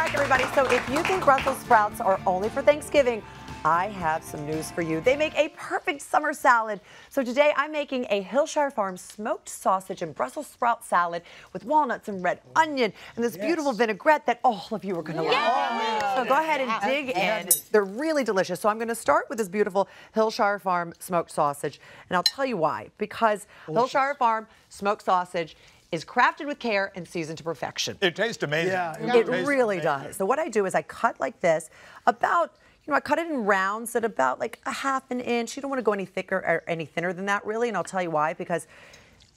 back, everybody. So if you think Brussels sprouts are only for Thanksgiving, I have some news for you. They make a perfect summer salad. So today I'm making a Hillshire Farm smoked sausage and Brussels sprout salad with walnuts and red onion and this beautiful vinaigrette that all of you are going to love. So go ahead and dig in. They're really delicious. So I'm going to start with this beautiful Hillshire Farm smoked sausage. And I'll tell you why. Because Hillshire Farm smoked sausage is crafted with care and seasoned to perfection. It tastes amazing. Yeah, it really does. So what I do is I cut like this, about, I cut it in rounds at about like a half an inch. You don't want to go any thicker or any thinner than that, really, and I'll tell you why, because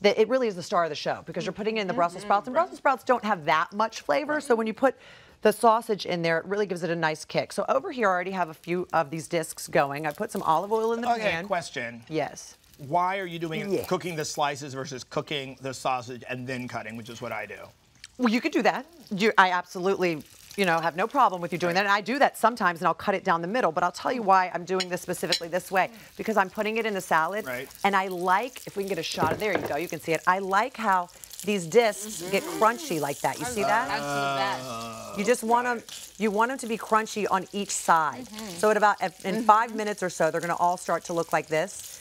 it really is the star of the show, because you're putting in the Brussels sprouts, and Brussels sprouts don't have that much flavor, so when you put the sausage in there, it really gives it a nice kick. So over here, I already have a few of these discs going. I put some olive oil in the pan. Question. Yes. Why are you doing cooking the slices versus cooking the sausage and then cutting, which is what I do? Well, you could do that. I absolutely, have no problem with you doing that. And I do that sometimes, and I'll cut it down the middle. But I'll tell you why I'm doing this specifically this way. Because I'm putting it in a salad. Right. And I like, if we can get a shot of, there you go, you can see it. I like how these discs get crunchy like that. You see that? That's the best. You just want them, you want them to be crunchy on each side. So in 5 minutes or so, they're going to all start to look like this.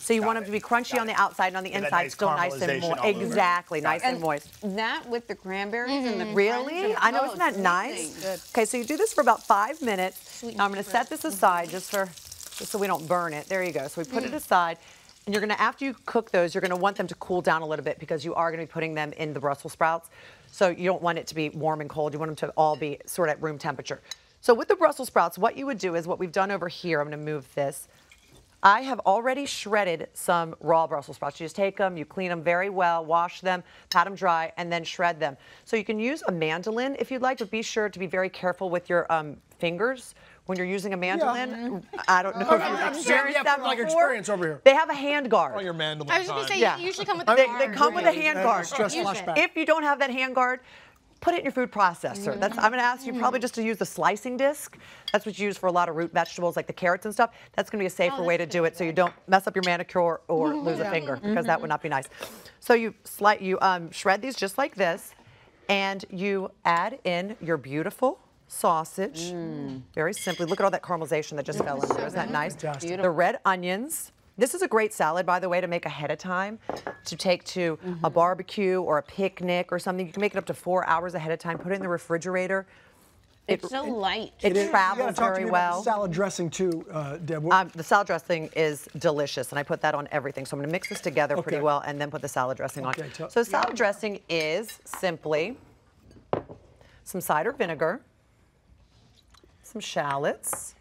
So you want them to be crunchy on the outside and on the inside, still nice and moist. Exactly, nice and moist. That with the cranberries and the really? I know, isn't that nice? Okay, so you do this for about 5 minutes. Now I'm going to set this aside just so we don't burn it. There you go. So we put it aside. And you're going to, after you cook those, you're going to want them to cool down a little bit because you are going to be putting them in the Brussels sprouts. So you don't want it to be warm and cold. You want them to all be sort of at room temperature. So with the Brussels sprouts, what you would do is what we've done over here. I'm going to move this. I have already shredded some raw Brussels sprouts. You just take them, you clean them very well, wash them, pat them dry, and then shred them. So you can use a mandolin if you'd like, but be sure to be very careful with your fingers when you're using a mandolin. I don't know if you've experienced that before. Experience over here. They have a hand guard. Oh, your mandolin. I was just going to say, you usually come with the They come with a hand guard. Flashback. If you don't have that hand guard, put it in your food processor. I'm going to ask you probably just to use the slicing disc. That's what you use for a lot of root vegetables like the carrots and stuff. That's going to be a safer way to do it so you don't mess up your manicure or lose a finger, because that would not be nice. So you shred these just like this, and you add in your beautiful sausage. Very simply. Look at all that caramelization that just fell in there. Isn't that nice? The red onions. This is a great salad, by the way, to make ahead of time, to take to a barbecue or a picnic or something. You can make it up to 4 hours ahead of time. Put it in the refrigerator. It's so light. It travels very well. Salad dressing too, Deb. The salad dressing is delicious, and I put that on everything. So I'm going to mix this together pretty well and then put the salad dressing on. So salad dressing is simply some cider vinegar, some shallots.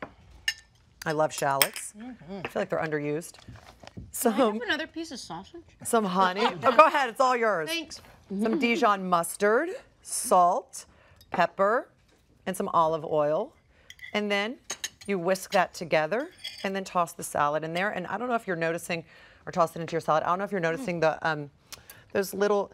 I love shallots. I feel like they're underused. Can I have another piece of sausage? Some honey. Oh, go ahead. It's all yours. Thanks. Some Dijon mustard, salt, pepper, and some olive oil. And then you whisk that together and then toss the salad in there. And I don't know if you're noticing, or toss it into your salad, I don't know if you're noticing the those little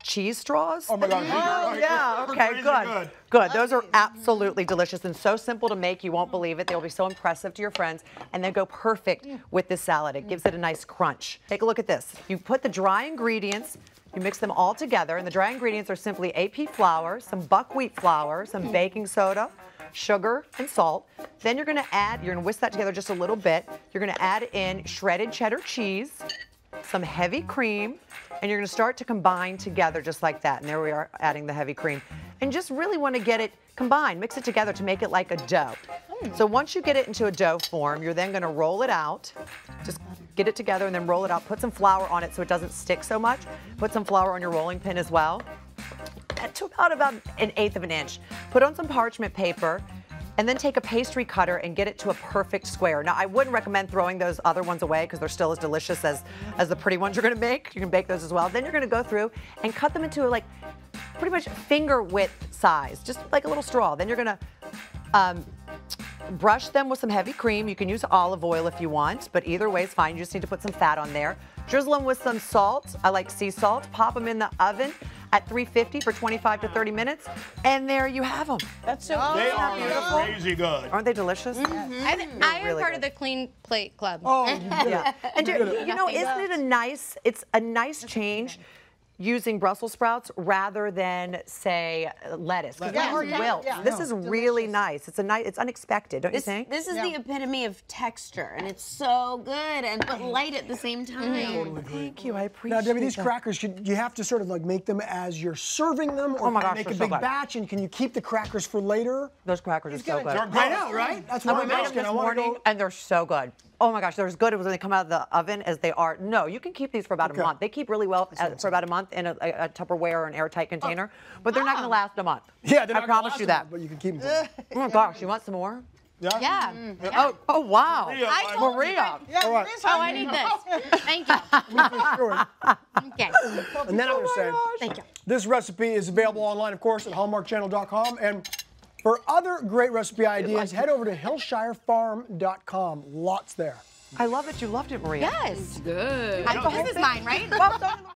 cheese straws. Oh my God. Oh, yeah. Okay, good. Good. Those are absolutely delicious and so simple to make. You won't believe it. They'll be so impressive to your friends, and they go perfect with this salad. It gives it a nice crunch. Take a look at this. You put the dry ingredients, you mix them all together, and the dry ingredients are simply AP flour, some buckwheat flour, some baking soda, sugar, and salt. Then you're going to whisk that together just a little bit. You're going to add in shredded cheddar cheese, some heavy cream, and you're going to start to combine together just like that. And there we are, adding the heavy cream. And just really want to get it combined, mix it together to make it like a dough. So once you get it into a dough form, you're then going to roll it out. Just get it together and then roll it out. Put some flour on it so it doesn't stick so much. Put some flour on your rolling pin as well. To about 1/8 of an inch. Put on some parchment paper, and then take a pastry cutter and get it to a perfect square. Now, I wouldn't recommend throwing those other ones away because they're still as delicious as the pretty ones you're going to make. You can bake those as well. Then you're going to go through and cut them into like pretty much finger width size, just like a little straw. Then you're going to brush them with some heavy cream. You can use olive oil if you want, but either way is fine. You just need to put some fat on there. Drizzle them with some salt. I like sea salt. Pop them in the oven at 350 for 25 to 30 minutes, and there you have them. That's so good. They are beautiful? crazy good. Aren't they delicious? I am part of the Clean Plate Club. Oh, yeah. And isn't it a nice? It's a nice change. using Brussels sprouts rather than, say, lettuce. Because lettuce wilts. This is really nice. It's unexpected, don't you think? This is the epitome of texture, and it's so good but light at the same time. Thank you. I appreciate Now, Debbie, these that. crackers, you have to sort of like make them as you're serving them, or Oh my can you gosh, make a they're so big good. batch, and can you keep the crackers for later? Those crackers are so good. I know, right? That's what I I'm made them asking. this I want to morning, go. and they're so good. Oh my gosh, they're as good as when they come out of the oven as they are. No, you can keep these for about a month. They keep really well for about a month in a Tupperware or an airtight container, but they're not going to last a month. Yeah, they're I not gonna promise last you a that. month, but you can keep them. Oh my gosh, you want some more? Yeah. Yeah. Oh wow. Maria, Maria. All right. Oh, I need this. Thank you. Okay. And then I'm going to say, Thank you. this recipe is available online, of course, at hallmarkchannel.com. And for other great recipe ideas, head over to hillshirefarm.com. Lots there. I love it. You loved it, Maria. Yes. Good. This is mine, right? Well,